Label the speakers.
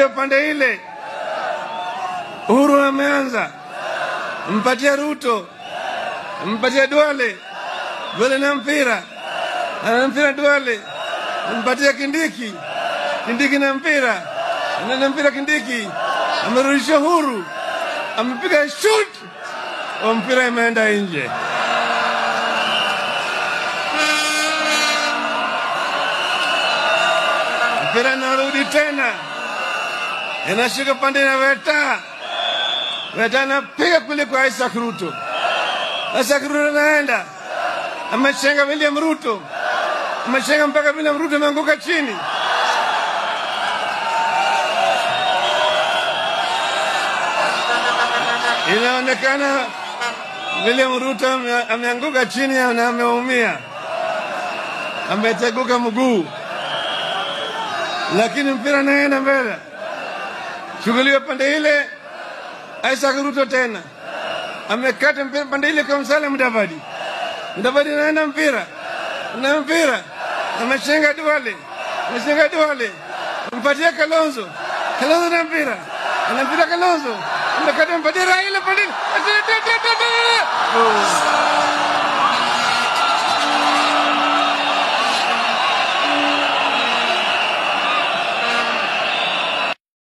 Speaker 1: Chukulia upande ile. Uhuru ameanza. Mpatia Ruto. Mpatia Duale. Duale na mpira. Ana mpira Duale. Mpatia Kindiki. Kindiki na mpira. Ana mpira Kindiki. Amerudisha Uhuru. Amepiga shoot. Mpira imeenda nje. Mpira narudi tena. Inashika pande na Weta. Weta anapiga kule kwa Isaac Ruto. Isaac Ruto anaenda. Amechenga William Ruto. Amechenga mpaka William Ruto ameanguka chini. Inaonekana William Ruto ameanguka chini na ameumia. Ameteguka mguu. Lakini mpira naenda mbele. Chukuliwa pande ile. Isaac Ruto tena. Amekata mpira pande ile kwa Musalia Mudavadi. Mudavadi anaenda mpira. Na mpira. Amechenga Duale. Amechenga Duale. Mpatia Kalonzo. Kalonzo na mpira. Ana mpira Kalonzo. Amekata mpatia Raila pande.